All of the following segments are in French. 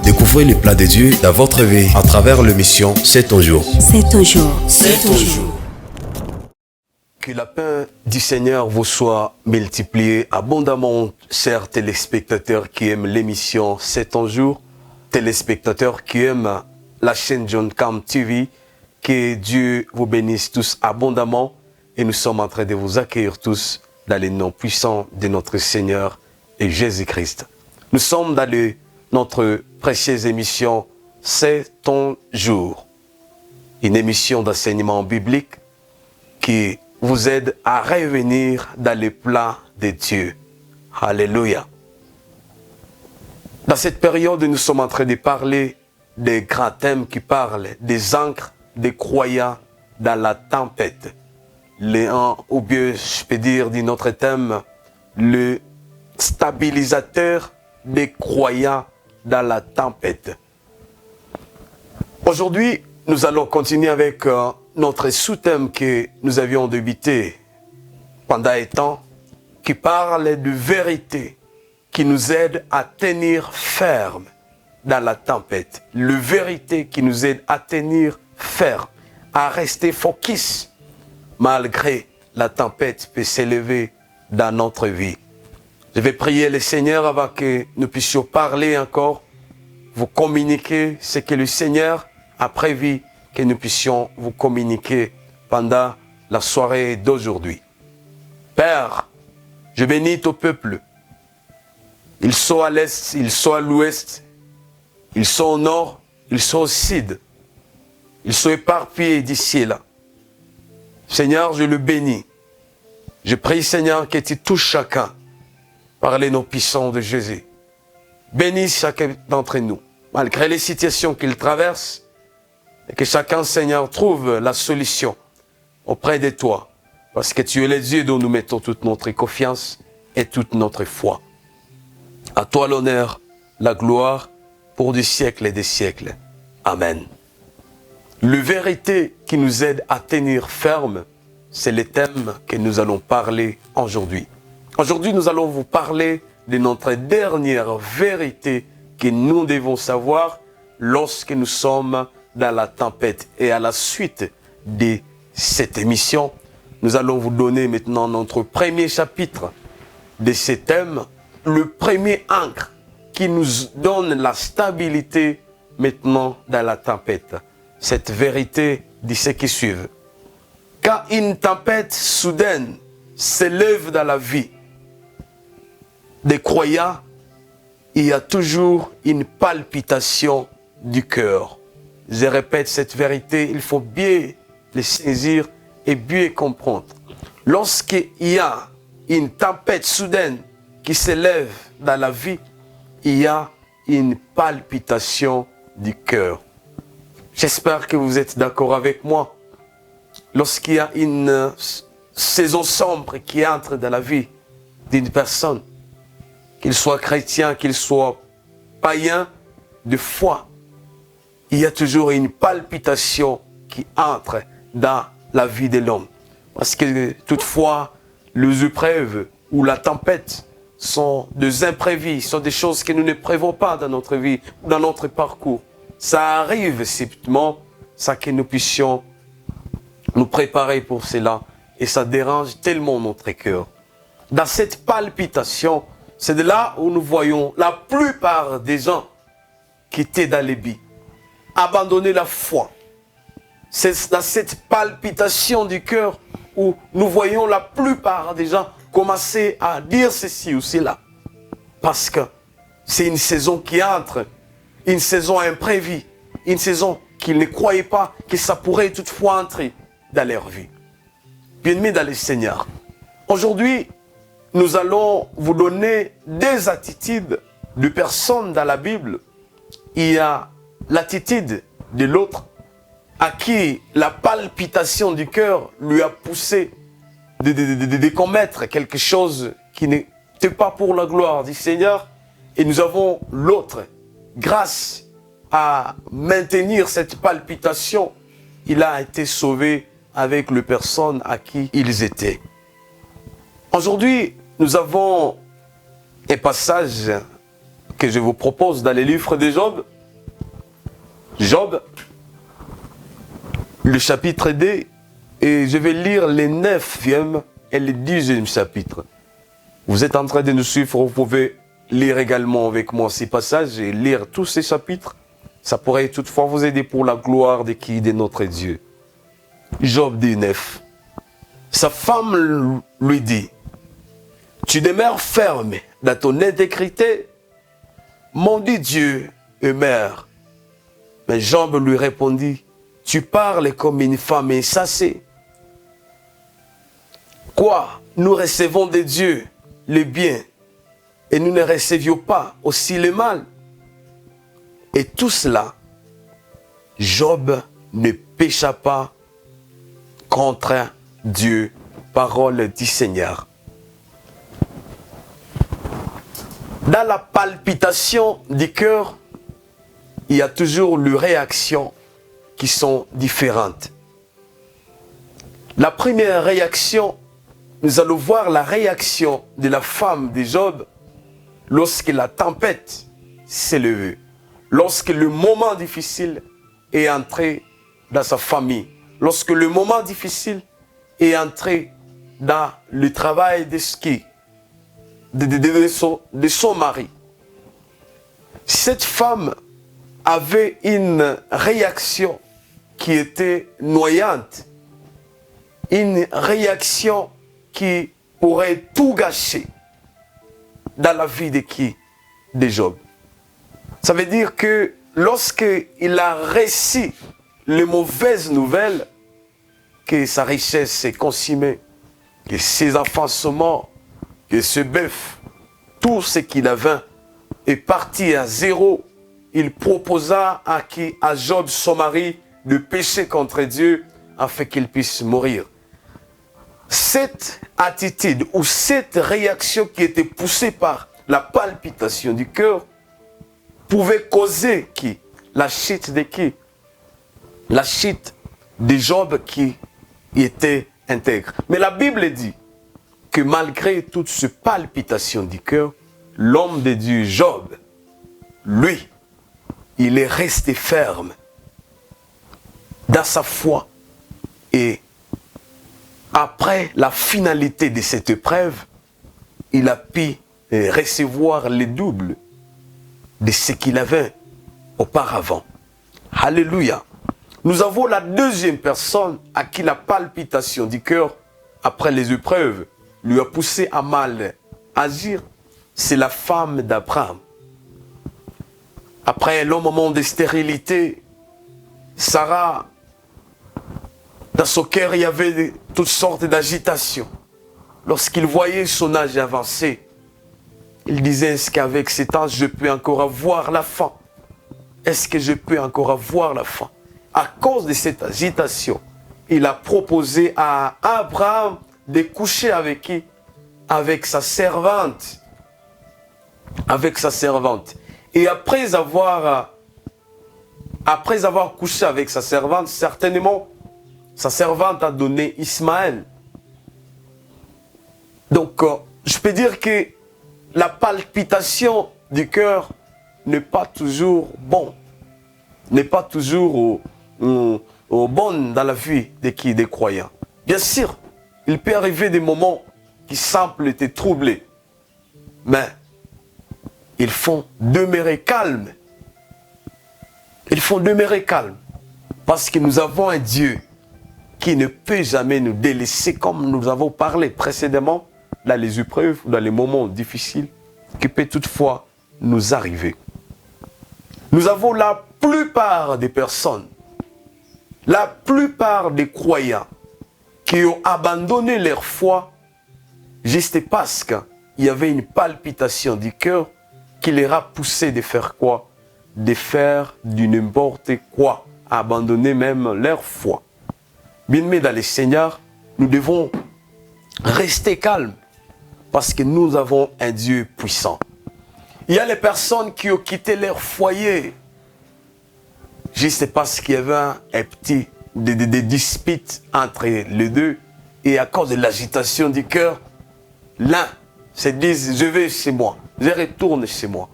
Découvrez les plans de Dieu dans votre vie à travers l'émission C'est ton jour. C'est ton jour. C'est ton jour. Que la paix du Seigneur vous soit multipliée abondamment, chers téléspectateurs qui aiment l'émission C'est ton jour, téléspectateurs qui aiment la chaîne John Cam TV, que Dieu vous bénisse tous abondamment et nous sommes en train de vous accueillir tous dans les noms puissants de notre Seigneur et Jésus-Christ. Nous sommes dans notre précieuse émission C'est ton jour, une émission d'enseignement biblique qui vous aide à revenir dans les plans de Dieu. Alléluia. Dans cette période, nous sommes en train de parler des grands thèmes qui parlent des ancres des croyants dans la tempête. Ou bien, je peux dire, d'un autre thème, le stabilisateur des croyants dans la tempête. Aujourd'hui, nous allons continuer avec notre sous-thème que nous avions débuté pendant un temps, qui parle de vérité, qui nous aide à tenir ferme dans la tempête. Le vérité qui nous aide à tenir ferme, à rester focus, malgré la tempête peut s'élever dans notre vie. Je vais prier le Seigneur avant que nous puissions parler encore, vous communiquer ce que le Seigneur a prévu que nous puissions vous communiquer pendant la soirée d'aujourd'hui. Père, je bénis ton peuple. Ils sont à l'est, ils sont à l'ouest, ils sont au nord, ils sont au sud. Ils sont éparpillés d'ici et là. Seigneur, je le bénis. Je prie, Seigneur, que tu touches chacun par les noms puissants de Jésus. Bénis chacun d'entre nous, malgré les situations qu'ils traversent, et que chacun, Seigneur, trouve la solution auprès de toi, parce que tu es le Dieu dont nous mettons toute notre confiance et toute notre foi. À toi l'honneur, la gloire, pour des siècles et des siècles. Amen. La vérité qui nous aide à tenir ferme, c'est le thème que nous allons parler aujourd'hui. Aujourd'hui, nous allons vous parler de notre dernière vérité que nous devons savoir lorsque nous sommes dans la tempête. Et à la suite de cette émission, nous allons vous donner maintenant notre premier chapitre de ce thème, le premier ancre qui nous donne la stabilité maintenant dans la tempête. Cette vérité dit ce qui suit. Quand une tempête soudaine s'élève dans la vie des croyants, il y a toujours une palpitation du cœur. Je répète cette vérité, il faut bien les saisir et bien comprendre. Lorsqu'il y a une tempête soudaine qui s'élève dans la vie, il y a une palpitation du cœur. J'espère que vous êtes d'accord avec moi. Lorsqu'il y a une saison sombre qui entre dans la vie d'une personne, qu'il soit chrétien, qu'il soit païen, de foi, il y a toujours une palpitation qui entre dans la vie de l'homme. Parce que toutefois, les épreuves ou la tempête sont des imprévus, sont des choses que nous ne prévoyons pas dans notre vie, dans notre parcours. Ça arrive subitement, ça que nous puissions nous préparer pour cela. Et ça dérange tellement notre cœur. Dans cette palpitation, c'est de là où nous voyons la plupart des gens qui étaient dans les billes, abandonner la foi. C'est dans cette palpitation du cœur où nous voyons la plupart des gens commencer à dire ceci ou cela. Parce que c'est une saison qui entre, une saison imprévue, une saison qu'ils ne croyaient pas que ça pourrait toutefois entrer dans leur vie. Bien-aimés dans le Seigneur, aujourd'hui, nous allons vous donner des attitudes de personnes dans la Bible. Il y a l'attitude de l'autre à qui la palpitation du cœur lui a poussé de commettre quelque chose qui n'était pas pour la gloire du Seigneur. Et nous avons l'autre, grâce à maintenir cette palpitation, il a été sauvé avec les personnes à qui ils étaient. Aujourd'hui, nous avons un passage que je vous propose dans le livre de Job, Job, le chapitre 2, et je vais lire les 9e et le 10e chapitre. Vous êtes en train de nous suivre, vous pouvez lire également avec moi ces passages et lire tous ces chapitres. Ça pourrait toutefois vous aider pour la gloire de qui? De notre Dieu. Job 2:9. Sa femme lui dit, « Tu demeures ferme dans ton intégrité, mon dit Dieu et mère. » Mais Job lui répondit, « Tu parles comme une femme insensée. Quoi? Nous recevons de Dieu le bien et nous ne recevions pas aussi le mal. » Et tout cela, Job ne pécha pas contre Dieu, parole du Seigneur. Dans la palpitation du cœur, il y a toujours les réactions qui sont différentes. La première réaction, nous allons voir la réaction de la femme de Job lorsque la tempête s'est levée, lorsque le moment difficile est entré dans sa famille, lorsque le moment difficile est entré dans le travail de son mari. Cette femme avait une réaction qui était noyante, une réaction qui pourrait tout gâcher dans la vie de qui? De Job. Ça veut dire que lorsqu'il a reçu les mauvaises nouvelles, que sa richesse est consumée, que ses enfants sont morts, que ce bœuf, tout ce qu'il avait est parti à zéro, il proposa à Job, son mari, de pécher contre Dieu afin qu'il puisse mourir. Cette attitude ou cette réaction qui était poussée par la palpitation du cœur pouvait causer qui? La chute de qui? La chute de Job qui était intègre. Mais la Bible dit que malgré toute cette palpitation du cœur, l'homme de Dieu, Job, lui, il est resté ferme dans sa foi. Et après la finalité de cette épreuve, il a pu recevoir le double de ce qu'il avait auparavant. Alléluia. Nous avons la deuxième personne à qui la palpitation du cœur, après les épreuves, lui a poussé à mal agir. C'est la femme d'Abraham. Après un long moment de stérilité, Sarah, dans son cœur, il y avait toutes sortes d'agitations. Lorsqu'il voyait son âge avancé, il disait, est-ce qu'avec cet âge, je peux encore avoir la faim? Est-ce que je peux encore avoir la faim? À cause de cette agitation, il a proposé à Abraham de coucher avec qui? Avec sa servante. Avec sa servante. Et après avoir couché avec sa servante, certainement, sa servante a donné Ismaël. Donc, je peux dire que la palpitation du cœur n'est pas toujours bon, n'est pas toujours bonne dans la vie des croyants. Bien sûr, il peut arriver des moments qui semblent être troublés, mais ils font demeurer calmes. Ils font demeurer calmes parce que nous avons un Dieu qui ne peut jamais nous délaisser, comme nous avons parlé précédemment, dans les épreuves, dans les moments difficiles, qui peut toutefois nous arriver. Nous avons la plupart des personnes, la plupart des croyants qui ont abandonné leur foi juste parce qu'il y avait une palpitation du cœur qui les a poussés de faire quoi? De faire du n'importe quoi, abandonner même leur foi. Bien-aimés dans le Seigneur, nous devons rester calmes parce que nous avons un Dieu puissant. Il y a les personnes qui ont quitté leur foyer juste parce qu'il y avait des disputes entre les deux et à cause de l'agitation du cœur, l'un se dit je vais chez moi, je retourne chez moi.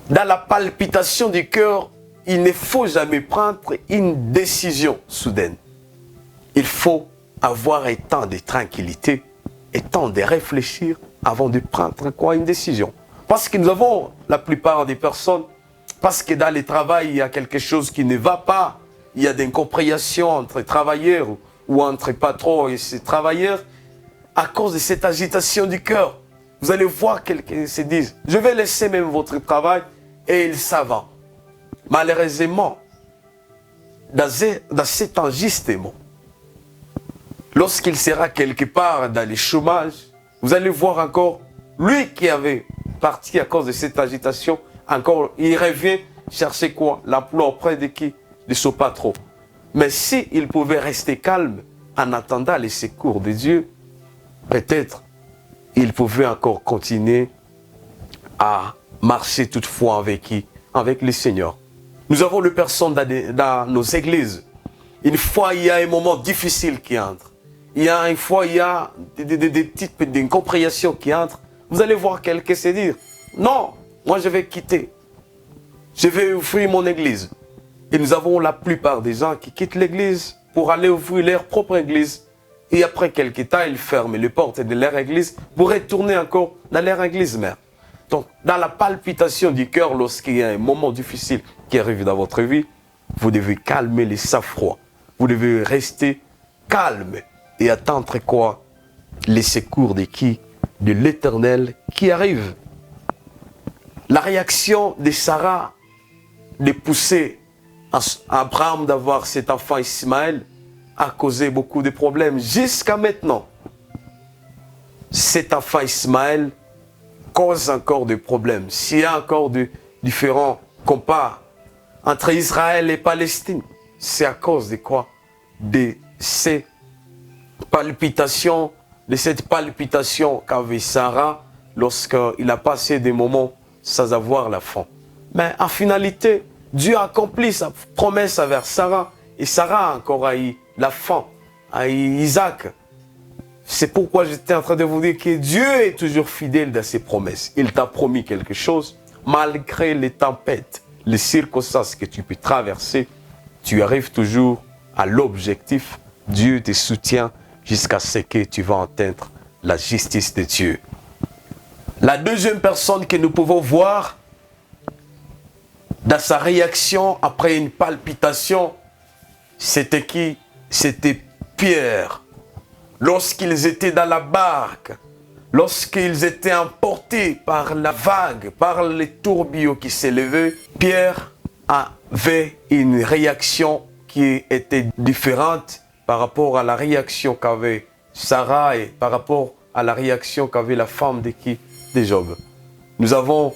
Dans la palpitation du cœur, il ne faut jamais prendre une décision soudaine. Il faut avoir un temps de tranquillité, un temps de réfléchir avant de prendre quoi, une décision. Parce que nous avons, la plupart des personnes, parce que dans le travail, il y a quelque chose qui ne va pas, il y a des incompréhensions entre travailleurs ou entre patrons et ses travailleurs, à cause de cette agitation du cœur. Vous allez voir quelqu'un se disent, je vais laisser même votre travail, et ils savent. Malheureusement, dans cet enregistrement, lorsqu'il sera quelque part dans le chômage, vous allez voir encore, lui qui avait parti à cause de cette agitation, encore, il revient chercher quoi? L'emploi auprès de qui? De son patron. Mais s'il pouvait rester calme en attendant les secours de Dieu, peut-être il pouvait encore continuer à marcher toutefois avec qui? Avec le Seigneur. Nous avons les personnes dans nos églises. Une fois, il y a un moment difficile qui entre. Une fois, il y a des petites incompréhensions qui entrent. Vous allez voir quelqu'un se dire, non, moi je vais quitter. Je vais ouvrir mon église. Et nous avons la plupart des gens qui quittent l'église pour aller ouvrir leur propre église. Et après quelques temps, ils ferment les portes de leur église pour retourner encore dans leur église mère. Donc, dans la palpitation du cœur, lorsqu'il y a un moment difficile qui arrive dans votre vie, vous devez calmer les sang-froid. Vous devez rester calme et attendre quoi? Les secours de qui? De l'Éternel qui arrive. La réaction de Sarah de pousser Abraham d'avoir cet enfant Ismaël a causé beaucoup de problèmes. Jusqu'à maintenant, cet enfant Ismaël cause encore des problèmes. S'il y a encore de différents combats entre Israël et Palestine, c'est à cause de quoi? De ces palpitations, de cette palpitation qu'avait Sarah lorsqu'il a passé des moments sans avoir la faim. Mais en finalité, Dieu a accompli sa promesse envers Sarah et Sarah a encore eu la faim, a eu Isaac. C'est pourquoi j'étais en train de vous dire que Dieu est toujours fidèle dans ses promesses. Il t'a promis quelque chose, malgré les tempêtes, les circonstances que tu peux traverser, tu arrives toujours à l'objectif. Dieu te soutient jusqu'à ce que tu vas atteindre la justice de Dieu. La deuxième personne que nous pouvons voir dans sa réaction après une palpitation, c'était qui? C'était Pierre. Lorsqu'ils étaient dans la barque, lorsqu'ils étaient emportés par la vague, par les tourbillons qui s'élevaient, Pierre avait une réaction qui était différente par rapport à la réaction qu'avait Sarah et par rapport à la réaction qu'avait la femme de qui? De Job. Nous avons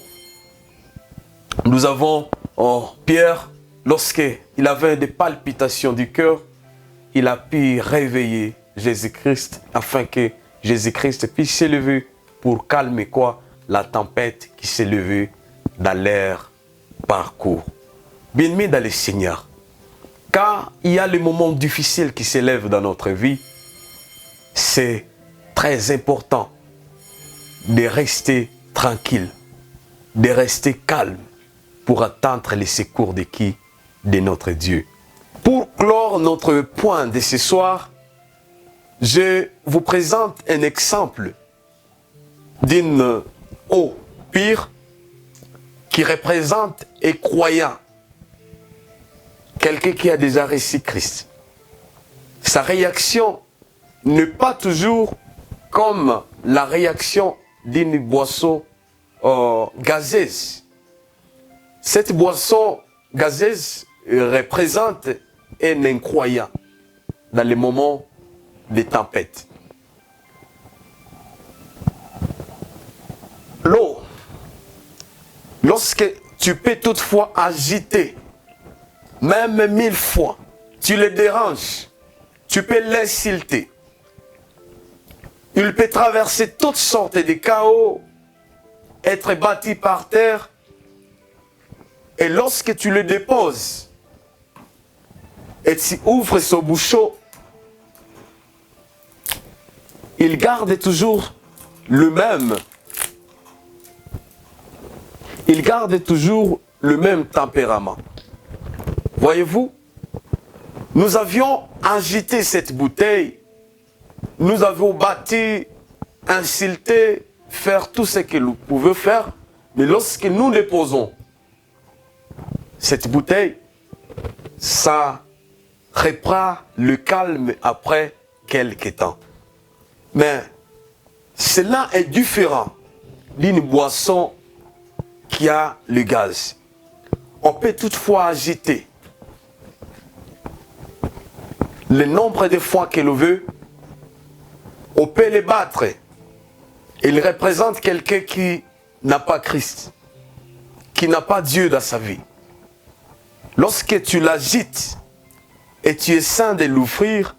Pierre, lorsqu'il avait des palpitations du cœur, il a pu réveiller Jésus-Christ afin que Jésus-Christ puisse s'élever pour calmer quoi? La tempête qui s'est levée dans leur parcours. Bien-aimés dans le Seigneur, quand il y a les moments difficiles qui s'élèvent dans notre vie, c'est très important de rester tranquille, de rester calme pour attendre les secours de qui? De notre Dieu. Pour clore notre point de ce soir, je vous présente un exemple d'une eau pure qui représente un croyant, quelqu'un qui a déjà reçu Christ. Sa réaction n'est pas toujours comme la réaction d'une boisson gazeuse. Cette boisson gazeuse représente un incroyant dans les moments de tempête. L'eau, lorsque tu peux toutefois agiter, même 1000 fois, tu le déranges, tu peux l'insulter. Il peut traverser toutes sortes de chaos, être battu par terre, et lorsque tu le déposes, et tu ouvres son bouchon, il garde toujours le même. Il garde toujours le même tempérament. Voyez-vous, nous avions agité cette bouteille, nous avions bâti, insulté, faire tout ce que nous pouvions faire, mais lorsque nous déposons cette bouteille, ça reprend le calme après quelques temps. Mais cela est différent d'une boisson qui a le gaz. On peut toutefois agiter le nombre de fois que l'on veut, on peut les battre. Il représente quelqu'un qui n'a pas Christ, qui n'a pas Dieu dans sa vie. Lorsque tu l'agites et tu essaies de l'ouvrir,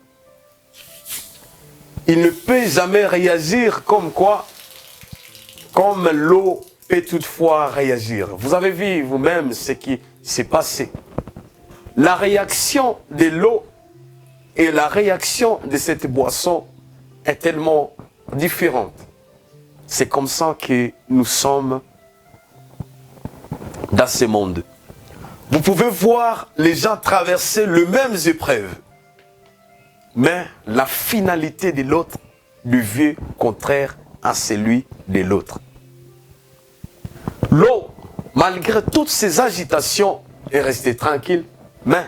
il ne peut jamais réagir comme quoi, comme l'eau peut toutefois réagir. Vous avez vu vous-même ce qui s'est passé. La réaction de l'eau et la réaction de cette boisson est tellement différente. C'est comme ça que nous sommes dans ce monde. Vous pouvez voir les gens traverser les mêmes épreuves, mais la finalité de l'autre devient contraire à celui de l'autre. L'eau, malgré toutes ces agitations, est restée tranquille, mais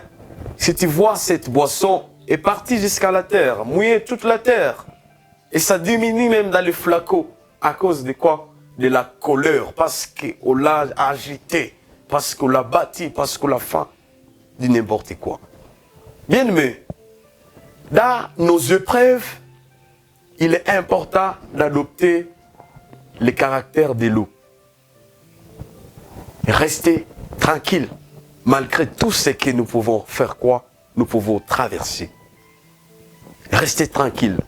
si tu vois cette boisson est partie jusqu'à la terre, mouiller toute la terre, et ça diminue même dans les flacons, à cause de quoi? De la colère, parce qu'on l'a agité, parce qu'on l'a bâti, parce qu'on l'a fait de n'importe quoi. Bien aimé, dans nos épreuves, il est important d'adopter le caractère de l'eau. Rester tranquille, malgré tout ce que nous pouvons faire quoi? Nous pouvons traverser. Restez tranquille.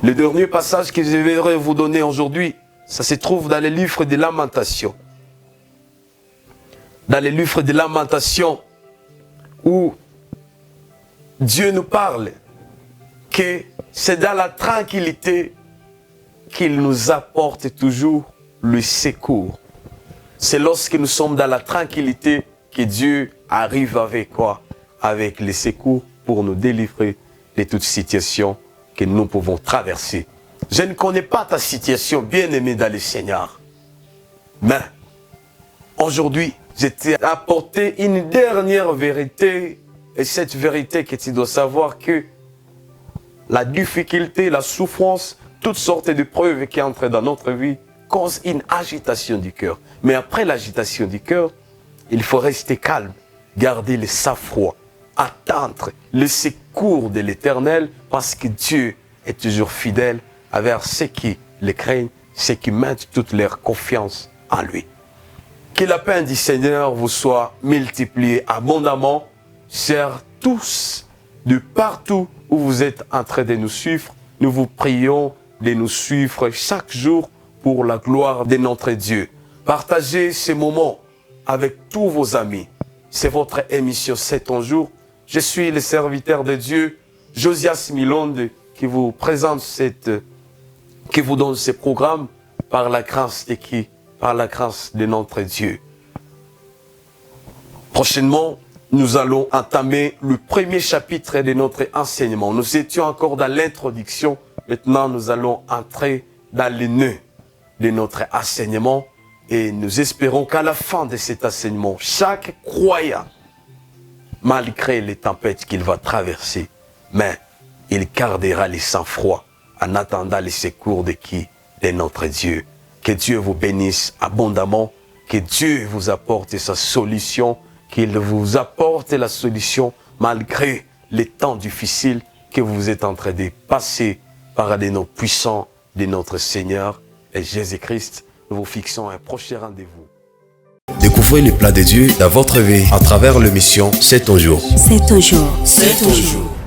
Le dernier passage que je vais vous donner aujourd'hui, ça se trouve dans les livres de Lamentations. Dans les livres de Lamentations, où Dieu nous parle que c'est dans la tranquillité qu'il nous apporte toujours le secours. C'est lorsque nous sommes dans la tranquillité que Dieu arrive avec quoi? Avec les secours pour nous délivrer de toute situation que nous pouvons traverser. Je ne connais pas ta situation, bien-aimé dans le Seigneur. Mais aujourd'hui, je t'ai apporté une dernière vérité. Et cette vérité que tu dois savoir que la difficulté, la souffrance, toutes sortes de preuves qui entrent dans notre vie causent une agitation du cœur. Mais après l'agitation du cœur, il faut rester calme, garder le sang-froid, attendre le secours de l'Éternel, parce que Dieu est toujours fidèle envers ceux qui le craignent, ceux qui mettent toute leur confiance en lui. Que la paix du Seigneur vous soit multipliée abondamment, chers tous, de partout où vous êtes en train de nous suivre. Nous vous prions de nous suivre chaque jour pour la gloire de notre Dieu. Partagez ces moments avec tous vos amis. C'est votre émission 7 en jour. Je suis le serviteur de Dieu, Josias Milonde, qui vous présente qui vous donne ce programme par la grâce de notre Dieu. Prochainement, nous allons entamer le premier chapitre de notre enseignement. Nous étions encore dans l'introduction. Maintenant, nous allons entrer dans le nœud de notre enseignement. Et nous espérons qu'à la fin de cet enseignement, chaque croyant, malgré les tempêtes qu'il va traverser, mais il gardera le sang-froid en attendant le secours de qui? De notre Dieu. Que Dieu vous bénisse abondamment, que Dieu vous apporte sa solution, qu'il vous apporte la solution malgré les temps difficiles que vous êtes en train de passer par des noms puissants de notre Seigneur et Jésus-Christ. Nous vous fixons un prochain rendez-vous. Découvrez les plans de Dieu dans votre vie à travers l'émission 7 en jour. 7 en jour. 7 en jour.